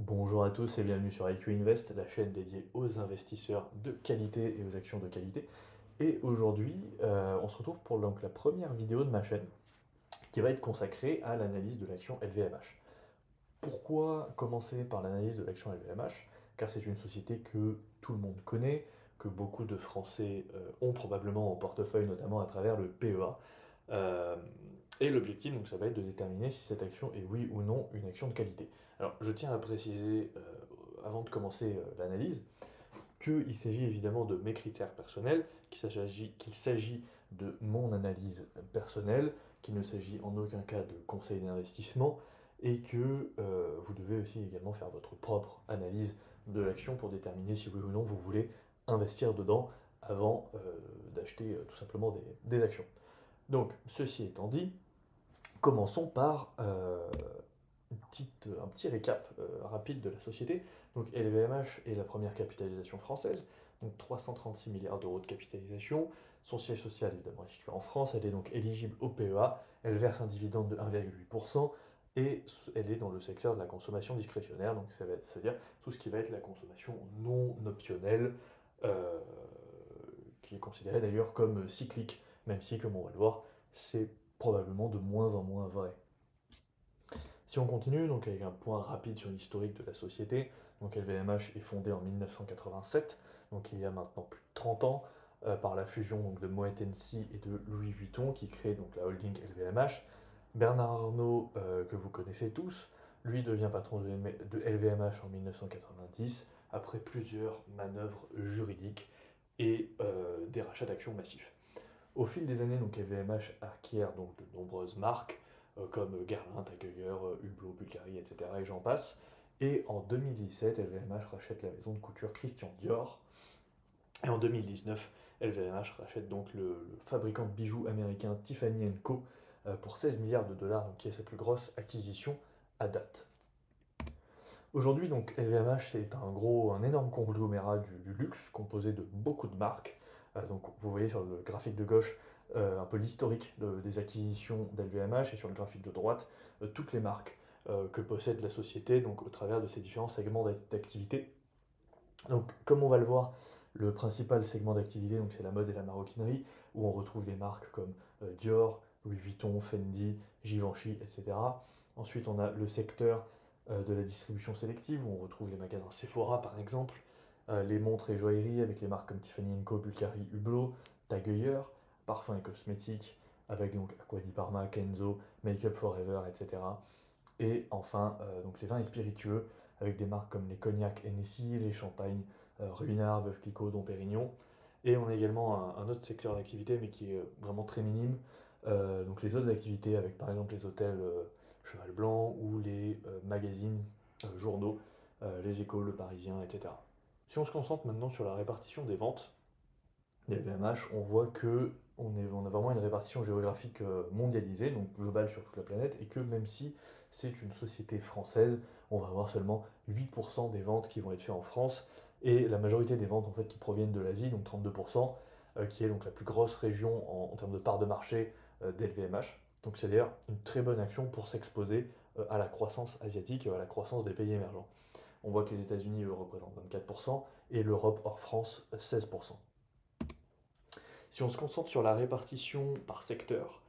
Bonjour à tous et bienvenue sur IQ Invest, la chaîne dédiée aux investisseurs de qualité et aux actions de qualité. Et aujourd'hui, on se retrouve pour donc la première vidéo de ma chaîne qui va être consacrée à l'analyse de l'action LVMH. Pourquoi commencer par l'analyse de l'action LVMH? Car c'est une société que tout le monde connaît, que beaucoup de Français ont probablement en portefeuille, notamment à travers le PEA. Euh, et l'objectif, donc, ça va être de déterminer si cette action est oui ou non une action de qualité. Alors, je tiens à préciser, avant de commencer l'analyse, qu'il s'agit évidemment de mes critères personnels, qu'il s'agit de mon analyse personnelle, qu'il ne s'agit en aucun cas de conseil d'investissement, et que vous devez aussi également faire votre propre analyse de l'action pour déterminer si oui ou non vous voulez investir dedans avant d'acheter tout simplement des actions. Donc, ceci étant dit, commençons par un petit récap rapide de la société. Donc LVMH est la première capitalisation française, donc 336 milliards d'euros de capitalisation. Son siège social évidemment est situé en France, elle est donc éligible au PEA, elle verse un dividende de 1,8% et elle est dans le secteur de la consommation discrétionnaire, donc c'est-à-dire tout ce qui va être la consommation non optionnelle, euh, qui est considérée d'ailleurs comme cyclique, même si, comme on va le voir, c'est probablement de moins en moins vrai. Si on continue, donc avec un point rapide sur l'historique de la société, donc LVMH est fondée en 1987, donc il y a maintenant plus de 30 ans, par la fusion donc, de Moet Hennessy et de Louis Vuitton qui crée donc la holding LVMH. Bernard Arnault, que vous connaissez tous, lui devient patron de LVMH en 1990 après plusieurs manœuvres juridiques et des rachats d'actions massifs. Au fil des années, donc LVMH acquiert donc de nombreuses marques comme Guerlain, Tag Heuer, Hublot, Bulgari, etc. et j'en passe. Et en 2017, LVMH rachète la maison de couture Christian Dior. Et en 2019, LVMH rachète donc le fabricant de bijoux américain Tiffany Co. Pour 16 milliards de dollars, donc qui est sa plus grosse acquisition à date. Aujourd'hui, donc LVMH, c'est un énorme conglomérat du luxe composé de beaucoup de marques. Donc, vous voyez sur le graphique de gauche un peu l'historique des acquisitions d'LVMH et sur le graphique de droite toutes les marques que possède la société donc, au travers de ses différents segments d'activité. Donc, comme on va le voir, le principal segment d'activité, donc c'est la mode et la maroquinerie, où on retrouve des marques comme Dior, Louis Vuitton, Fendi, Givenchy, etc. Ensuite, on a le secteur de la distribution sélective, où on retrouve les magasins Sephora par exemple, les montres et joailleries avec les marques comme Tiffany Co, Bulgari, Hublot, Tag Heuer, parfums et cosmétiques avec donc Aqua di Parma, Kenzo, Make Up Forever, etc. Et enfin, donc les vins et spiritueux, avec des marques comme les cognacs Hennessy, les champagnes Ruinart, Veuve Clicquot, Dom Pérignon. Et on a également un autre secteur d'activité, mais qui est vraiment très minime. Donc les autres activités, avec par exemple les hôtels Cheval Blanc ou les magazines, journaux, Les Échos, Le Parisien, etc. Si on se concentre maintenant sur la répartition des ventes, les VMH, on voit que on a vraiment une répartition géographique mondialisée, donc globale sur toute la planète, et que même si c'est une société française, on va avoir seulement 8% des ventes qui vont être faites en France, et la majorité des ventes en fait qui proviennent de l'Asie, donc 32%, qui est donc la plus grosse région en termes de part de marché d'LVMH. Donc c'est d'ailleurs une très bonne action pour s'exposer à la croissance asiatique, à la croissance des pays émergents. On voit que les États-Unis, eux, représentent 24%, et l'Europe hors France, 16%. Si on se concentre sur la répartition par secteur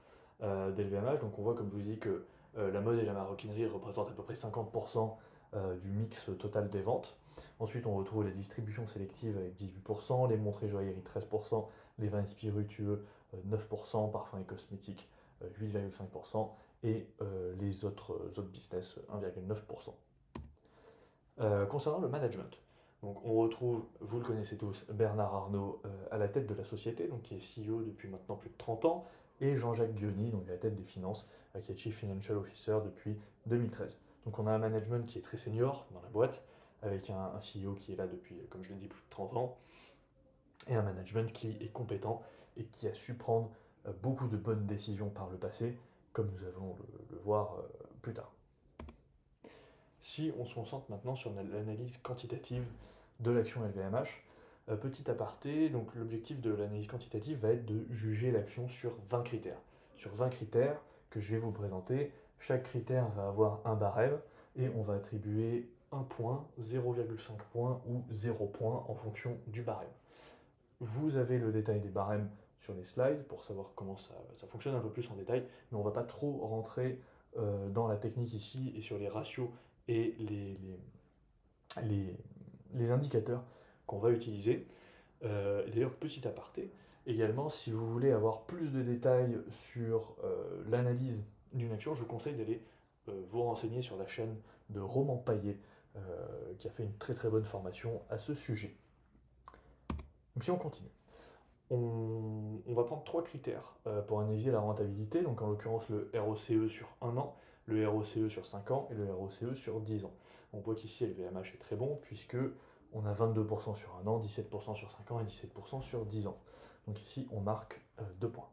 d'LVMH, donc on voit, comme je vous dis, que la mode et la maroquinerie représentent à peu près 50% du mix total des ventes. Ensuite, on retrouve les distributions sélectives avec 18%, les montres et joailleries 13%, les vins et spiritueux 9%, parfums et cosmétiques 8,5% et les autres business 1,9%. Concernant le management, donc on retrouve, vous le connaissez tous, Bernard Arnault à la tête de la société, donc qui est CEO depuis maintenant plus de 30 ans, et Jean-Jacques Diony, donc à la tête des finances, qui est Chief Financial Officer depuis 2013. Donc on a un management qui est très senior dans la boîte, avec un CEO qui est là depuis, comme je l'ai dit, plus de 30 ans, et un management qui est compétent et qui a su prendre beaucoup de bonnes décisions par le passé, comme nous allons le voir plus tard. Si on se concentre maintenant sur l'analyse quantitative de l'action LVMH, petit aparté, donc l'objectif de l'analyse quantitative va être de juger l'action sur 20 critères. Sur 20 critères que je vais vous présenter, chaque critère va avoir un barème et on va attribuer 1 point, 0,5 points ou 0 points en fonction du barème. Vous avez le détail des barèmes sur les slides pour savoir comment ça fonctionne un peu plus en détail, mais on ne va pas trop rentrer dans la technique ici et sur les ratios et les indicateurs qu'on va utiliser. D'ailleurs, petit aparté, également, si vous voulez avoir plus de détails sur l'analyse d'une action, je vous conseille d'aller vous renseigner sur la chaîne de Roman Paillet, qui a fait une très très bonne formation à ce sujet. Donc si on continue, on va prendre 3 critères pour analyser la rentabilité, donc en l'occurrence le ROCE sur 1 an, le ROCE sur 5 ans et le ROCE sur 10 ans. On voit qu'ici LVMH est très bon puisque on a 22% sur 1 an, 17% sur 5 ans et 17% sur 10 ans. Donc ici on marque 2 points.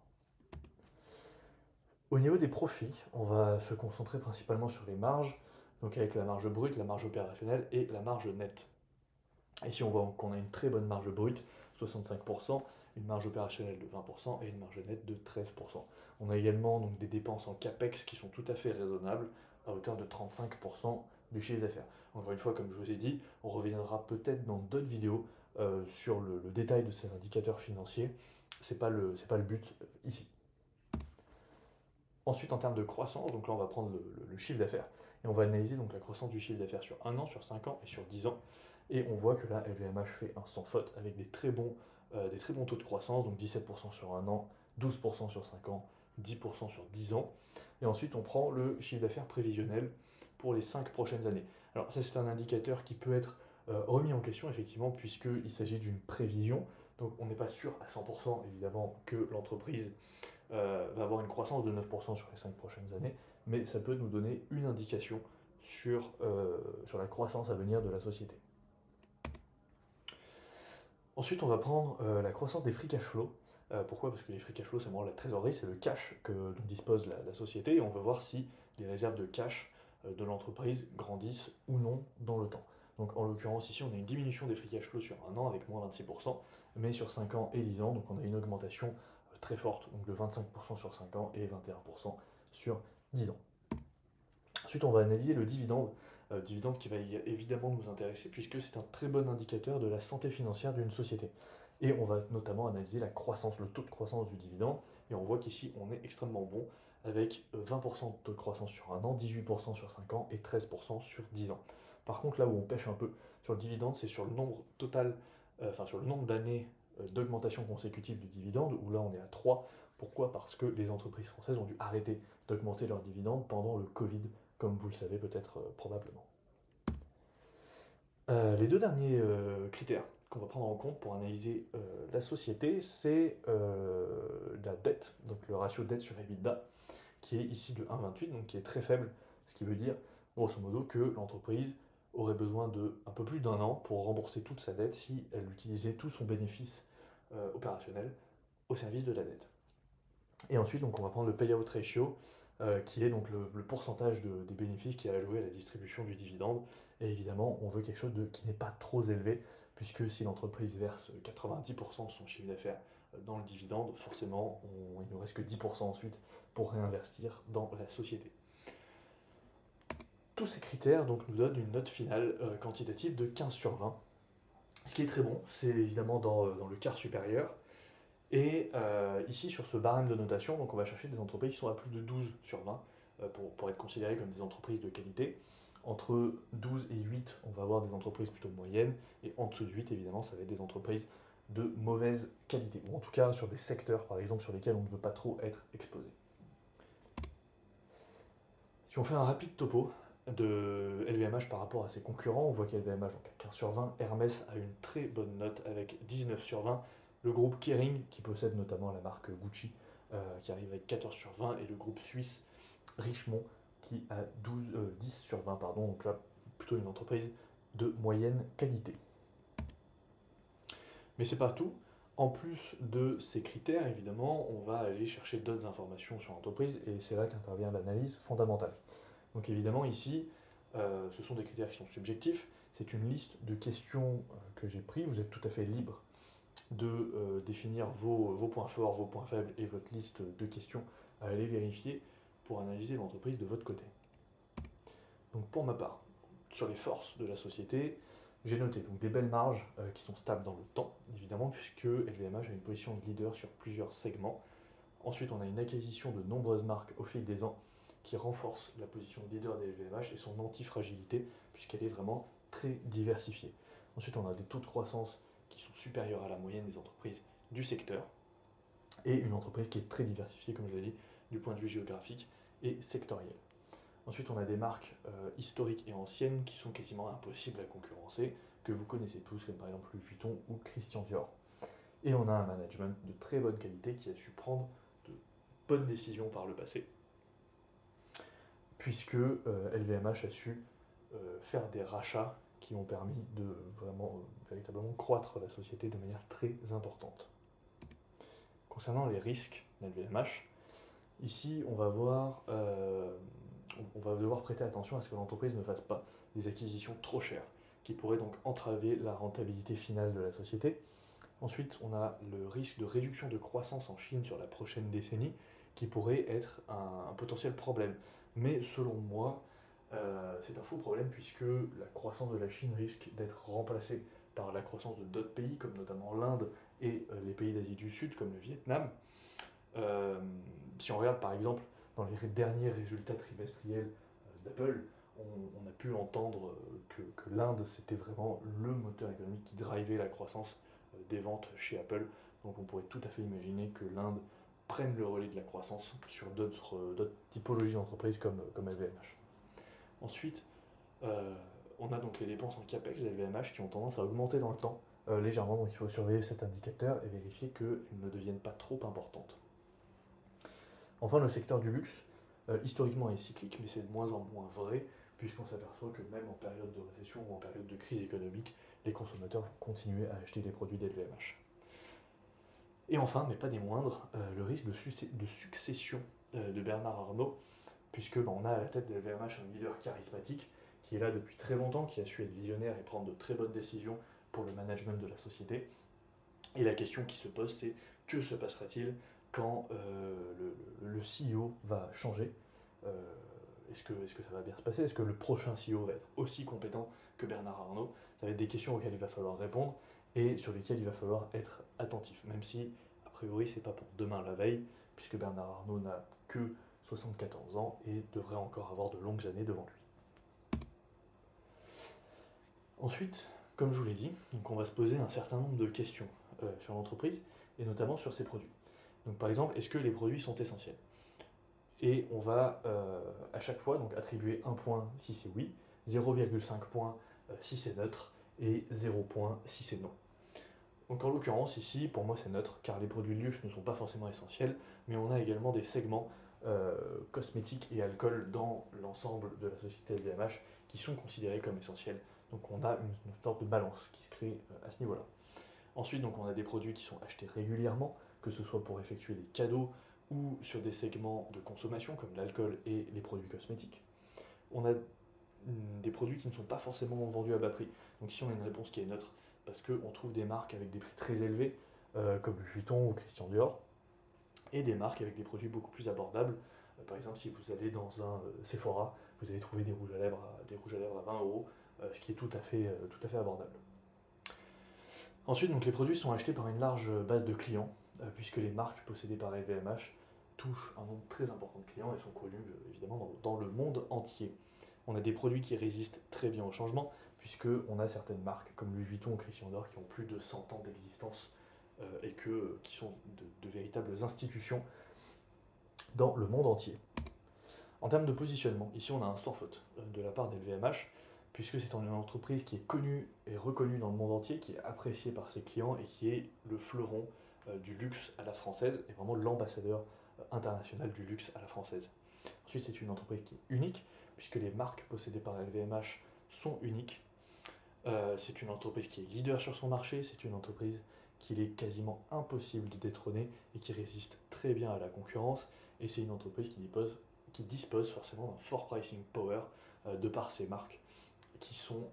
Au niveau des profits, on va se concentrer principalement sur les marges, donc avec la marge brute, la marge opérationnelle et la marge nette. Ici on voit qu'on a une très bonne marge brute, 65%, une marge opérationnelle de 20% et une marge nette de 13%. On a également donc des dépenses en CAPEX qui sont tout à fait raisonnables, à hauteur de 35% du chiffre d'affaires. Encore une fois, comme je vous ai dit, on reviendra peut-être dans d'autres vidéos sur le détail de ces indicateurs financiers. C'est pas le but ici. Ensuite, en termes de croissance, donc là on va prendre le chiffre d'affaires et on va analyser donc la croissance du chiffre d'affaires sur 1 an, sur 5 ans et sur 10 ans. Et on voit que là, LVMH fait un sans faute avec des très bons taux de croissance, donc 17% sur 1 an, 12% sur 5 ans, 10% sur 10 ans. Et ensuite, on prend le chiffre d'affaires prévisionnel pour les 5 prochaines années. Alors ça, c'est un indicateur qui peut être remis en question, effectivement, puisqu'il s'agit d'une prévision. Donc on n'est pas sûr à 100%, évidemment, que l'entreprise va avoir une croissance de 9% sur les 5 prochaines années, mais ça peut nous donner une indication sur la croissance à venir de la société. Ensuite, on va prendre la croissance des free cash flow. Pourquoi? Parce que les free cash flow, c'est vraiment la trésorerie, c'est le cash dont dispose la société, et on veut voir si les réserves de cash de l'entreprise grandissent ou non dans le temps. Donc en l'occurrence, ici, on a une diminution des free cash flow sur 1 an avec moins 26%, mais sur 5 ans et 10 ans, donc on a une augmentation très forte, donc de 25% sur 5 ans et 21% sur 10 ans. Ensuite, on va analyser le dividende, dividende qui va évidemment nous intéresser puisque c'est un très bon indicateur de la santé financière d'une société. Et on va notamment analyser la croissance, le taux de croissance du dividende, et on voit qu'ici on est extrêmement bon avec 20% de taux de croissance sur 1 an, 18% sur 5 ans et 13% sur 10 ans. Par contre, là où on pêche un peu sur le dividende, c'est sur le nombre total, sur le nombre d'années d'augmentation consécutive du dividende, où là on est à 3. Pourquoi? Parce que les entreprises françaises ont dû arrêter d'augmenter leurs dividendes pendant le Covid, comme vous le savez peut-être probablement. Les deux derniers critères qu'on va prendre en compte pour analyser la société, c'est la dette, donc le ratio dette sur EBITDA, qui est ici de 1,28, donc qui est très faible, ce qui veut dire grosso modo que l'entreprise aurait besoin de un peu plus d'1 an pour rembourser toute sa dette si elle utilisait tout son bénéfice opérationnel au service de la dette. Et ensuite, donc, on va prendre le payout ratio, qui est donc le pourcentage des bénéfices qui est alloué à la distribution du dividende. Et évidemment, on veut quelque chose qui n'est pas trop élevé, puisque si l'entreprise verse 90% de son chiffre d'affaires dans le dividende, forcément, il ne nous reste que 10% ensuite pour réinvestir dans la société. Tous ces critères donc, nous donnent une note finale quantitative de 15 sur 20, ce qui est très bon, c'est évidemment dans le quart supérieur. Et ici, sur ce barème de notation, donc on va chercher des entreprises qui sont à plus de 12 sur 20 pour être considérées comme des entreprises de qualité. Entre 12 et 8, on va avoir des entreprises plutôt moyennes, et en dessous de 8, évidemment, ça va être des entreprises de mauvaise qualité, ou en tout cas sur des secteurs, par exemple, sur lesquels on ne veut pas trop être exposé. Si on fait un rapide topo de LVMH par rapport à ses concurrents, on voit qu'LVMH a 15 sur 20, Hermès a une très bonne note avec 19 sur 20, le groupe Kering, qui possède notamment la marque Gucci, qui arrive avec 14 sur 20, et le groupe suisse Richemont, qui a 10 sur 20, pardon, donc là, plutôt une entreprise de moyenne qualité. Mais c'est pas tout. En plus de ces critères, évidemment, on va aller chercher d'autres informations sur l'entreprise, et c'est là qu'intervient l'analyse fondamentale. Donc évidemment, ici, ce sont des critères qui sont subjectifs. C'est une liste de questions que j'ai pris. Vous êtes tout à fait libre de définir vos points forts, vos points faibles et votre liste de questions à aller vérifier pour analyser l'entreprise de votre côté. Donc pour ma part, sur les forces de la société, j'ai noté donc des belles marges qui sont stables dans le temps, évidemment, puisque LVMH a une position de leader sur plusieurs segments. Ensuite, on a une acquisition de nombreuses marques au fil des ans qui renforce la position de leader des LVMH et son antifragilité, puisqu'elle est vraiment très diversifiée. Ensuite, on a des taux de croissance qui sont supérieurs à la moyenne des entreprises du secteur, et une entreprise qui est très diversifiée, comme je l'ai dit, du point de vue géographique et sectoriel. Ensuite, on a des marques historiques et anciennes qui sont quasiment impossibles à concurrencer, que vous connaissez tous, comme par exemple Louis Vuitton ou Christian Dior. Et on a un management de très bonne qualité qui a su prendre de bonnes décisions par le passé, puisque LVMH a su faire des rachats qui ont permis de vraiment, véritablement croître la société de manière très importante. Concernant les risques d'LVMH, ici on va devoir prêter attention à ce que l'entreprise ne fasse pas des acquisitions trop chères, qui pourraient donc entraver la rentabilité finale de la société. Ensuite, on a le risque de réduction de croissance en Chine sur la prochaine décennie, qui pourrait être un potentiel problème. Mais selon moi, c'est un faux problème puisque la croissance de la Chine risque d'être remplacée par la croissance de d'autres pays, comme notamment l'Inde et les pays d'Asie du Sud, comme le Vietnam. Si on regarde par exemple dans les derniers résultats trimestriels d'Apple, on a pu entendre que l'Inde, c'était vraiment le moteur économique qui drivait la croissance des ventes chez Apple. Donc on pourrait tout à fait imaginer que l'Inde prenne le relais de la croissance sur d'autres typologies d'entreprises comme LVMH. Ensuite, on a donc les dépenses en capex de LVMH qui ont tendance à augmenter dans le temps légèrement, donc il faut surveiller cet indicateur et vérifier qu'elles ne deviennent pas trop importantes. Enfin, le secteur du luxe, historiquement est cyclique, mais c'est de moins en moins vrai, puisqu'on s'aperçoit que même en période de récession ou en période de crise économique, les consommateurs vont continuer à acheter des produits d'LVMH. Et enfin, mais pas des moindres, le risque de succession de Bernard Arnault, puisque on a à la tête de LVMH un leader charismatique qui est là depuis très longtemps, qui a su être visionnaire et prendre de très bonnes décisions pour le management de la société. Et la question qui se pose, c'est que se passera-t-il quand le CEO va changer? Est-ce que ça va bien se passer? Est-ce que le prochain CEO va être aussi compétent que Bernard Arnault? Ça va être des questions auxquelles il va falloir répondre et sur lesquelles il va falloir être attentif, même si, a priori, c'est pas pour demain la veille, puisque Bernard Arnault n'a que 74 ans et devrait encore avoir de longues années devant lui. Ensuite, comme je vous l'ai dit, donc on va se poser un certain nombre de questions sur l'entreprise et notamment sur ses produits. Donc par exemple, est-ce que les produits sont essentiels? Et on va à chaque fois donc, attribuer 1 point si c'est oui, 0,5 points si c'est neutre et 0 point si c'est non. Donc en l'occurrence ici, pour moi c'est neutre, car les produits de luxe ne sont pas forcément essentiels, mais on a également des segments cosmétiques et alcool dans l'ensemble de la société LVMH qui sont considérés comme essentiels. Donc on a une sorte de balance qui se crée à ce niveau-là. Ensuite, donc, on a des produits qui sont achetés régulièrement, que ce soit pour effectuer des cadeaux ou sur des segments de consommation comme l'alcool et les produits cosmétiques. On a des produits qui ne sont pas forcément vendus à bas prix. Donc ici, on a une réponse qui est neutre, parce qu'on trouve des marques avec des prix très élevés, comme Louis Vuitton ou Christian Dior, et des marques avec des produits beaucoup plus abordables. Par exemple, si vous allez dans un Sephora, vous allez trouver des rouges à lèvres à 20 euros, ce qui est tout à fait abordable. Ensuite, donc, les produits sont achetés par une large base de clients, puisque les marques possédées par LVMH touchent un nombre très important de clients et sont connues évidemment dans le monde entier. On a des produits qui résistent très bien au changement, puisqu'on a certaines marques comme Louis Vuitton ou Christian Dior qui ont plus de 100 ans d'existence et qui sont de véritables institutions dans le monde entier. En termes de positionnement, ici on a un sans faute de la part d'LVMH, puisque c'est une entreprise qui est connue et reconnue dans le monde entier, qui est appréciée par ses clients et qui est le fleuron du luxe à la française, et vraiment l'ambassadeur international du luxe à la française. Ensuite, c'est une entreprise qui est unique, puisque les marques possédées par LVMH sont uniques. C'est une entreprise qui est leader sur son marché, c'est une entreprise qu'il est quasiment impossible de détrôner et qui résiste très bien à la concurrence, et c'est une entreprise qui dispose forcément d'un fort pricing power de par ses marques qui sont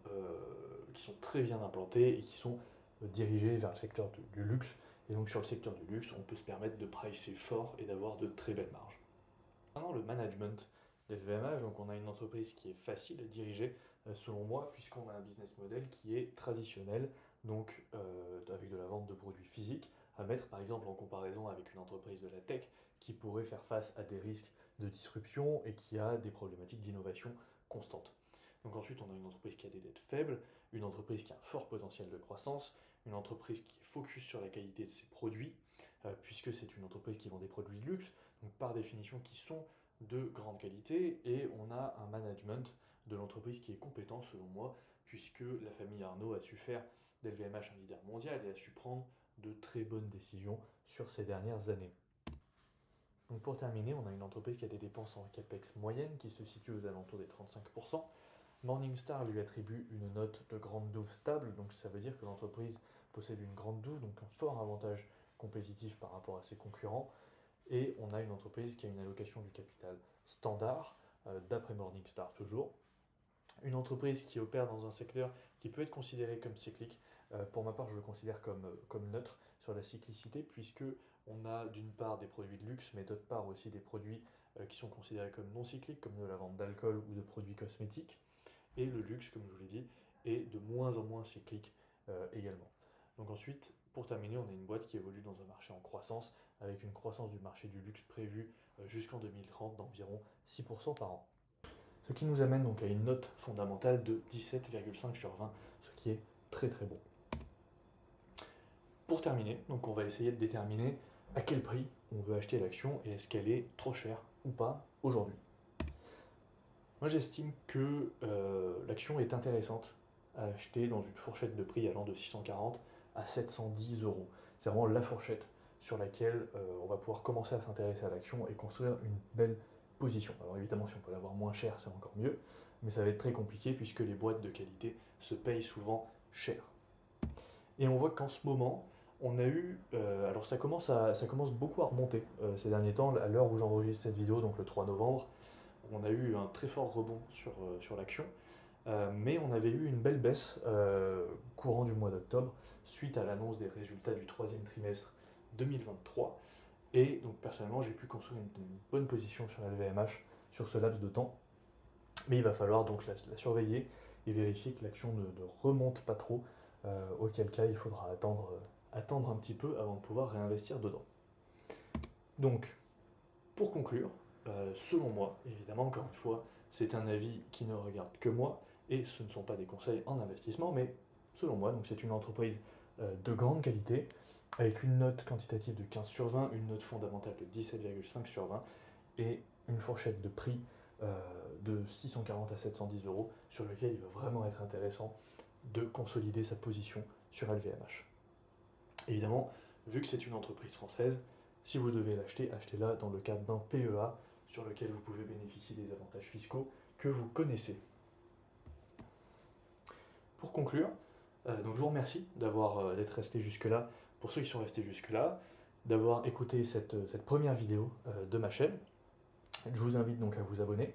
très bien implantées et qui sont dirigées vers le secteur du luxe. Et donc sur le secteur du luxe, on peut se permettre de pricer fort et d'avoir de très belles marges. Maintenant, le management d'LVMH, donc on a une entreprise qui est facile à diriger selon moi, puisqu'on a un business model qui est traditionnel, donc avec de la vente de produits physiques, à mettre par exemple en comparaison avec une entreprise de la tech qui pourrait faire face à des risques de disruption et qui a des problématiques d'innovation constantes. Donc ensuite, on a une entreprise qui a des dettes faibles, une entreprise qui a un fort potentiel de croissance, une entreprise qui est focus sur la qualité de ses produits, puisque c'est une entreprise qui vend des produits de luxe, donc par définition qui sont de grande qualité, et on a un management de l'entreprise qui est compétent selon moi, puisque la famille Arnault a su faire d'LVMH un leader mondial et a su prendre de très bonnes décisions sur ces dernières années. Donc pour terminer, on a une entreprise qui a des dépenses en capex moyennes qui se situent aux alentours des 35%. Morningstar lui attribue une note de grande douve stable, donc ça veut dire que l'entreprise possède une grande douve, donc un fort avantage compétitif par rapport à ses concurrents. Et on a une entreprise qui a une allocation du capital standard, d'après Morningstar toujours. Une entreprise qui opère dans un secteur qui peut être considéré comme cyclique. Pour ma part, je le considère comme neutre sur la cyclicité, puisque on a d'une part des produits de luxe, mais d'autre part aussi des produits qui sont considérés comme non cycliques, comme de la vente d'alcool ou de produits cosmétiques. Et le luxe, comme je vous l'ai dit, est de moins en moins cyclique également. Donc ensuite, pour terminer, on a une boîte qui évolue dans un marché en croissance, avec une croissance du marché du luxe prévue jusqu'en 2030 d'environ 6% par an. Ce qui nous amène donc à une note fondamentale de 17,5 sur 20, ce qui est très très bon. Pour terminer, donc on va essayer de déterminer à quel prix on veut acheter l'action et est-ce qu'elle est trop chère ou pas aujourd'hui. Moi j'estime que l'action est intéressante à acheter dans une fourchette de prix allant de 640 à 710 euros. C'est vraiment la fourchette sur laquelle on va pouvoir commencer à s'intéresser à l'action et construire une belle position. Alors évidemment, si on peut l'avoir moins cher, c'est encore mieux, mais ça va être très compliqué puisque les boîtes de qualité se payent souvent cher. Et on voit qu'en ce moment, on a eu, alors ça commence beaucoup à remonter ces derniers temps, à l'heure où j'enregistre cette vidéo, donc le 3 novembre, on a eu un très fort rebond sur l'action, mais on avait eu une belle baisse courant du mois d'octobre suite à l'annonce des résultats du troisième trimestre 2023. Et donc personnellement, j'ai pu construire une bonne position sur la LVMH sur ce laps de temps. Mais il va falloir donc la surveiller et vérifier que l'action ne remonte pas trop, auquel cas il faudra attendre un petit peu avant de pouvoir réinvestir dedans. Donc, pour conclure, selon moi, évidemment, encore une fois, c'est un avis qui ne regarde que moi, et ce ne sont pas des conseils en investissement, mais selon moi, donc c'est une entreprise de grande qualité, avec une note quantitative de 15 sur 20, une note fondamentale de 17,5 sur 20, et une fourchette de prix de 640 à 710 euros, sur lequel il va vraiment être intéressant de consolider sa position sur LVMH. Évidemment, vu que c'est une entreprise française, si vous devez l'acheter, achetez-la dans le cadre d'un PEA sur lequel vous pouvez bénéficier des avantages fiscaux que vous connaissez. Pour conclure, donc je vous remercie d'être resté jusque-là, pour ceux qui sont restés jusque-là, d'avoir écouté cette première vidéo de ma chaîne. Je vous invite donc à vous abonner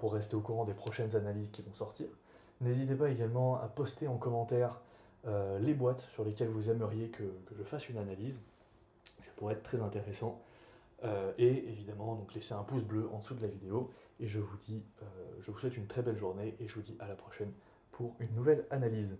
pour rester au courant des prochaines analyses qui vont sortir. N'hésitez pas également à poster en commentaire les boîtes sur lesquelles vous aimeriez que je fasse une analyse. Ça pourrait être très intéressant. Et évidemment, donc laissez un pouce bleu en dessous de la vidéo. Et je vous souhaite une très belle journée et je vous dis à la prochaine pour une nouvelle analyse.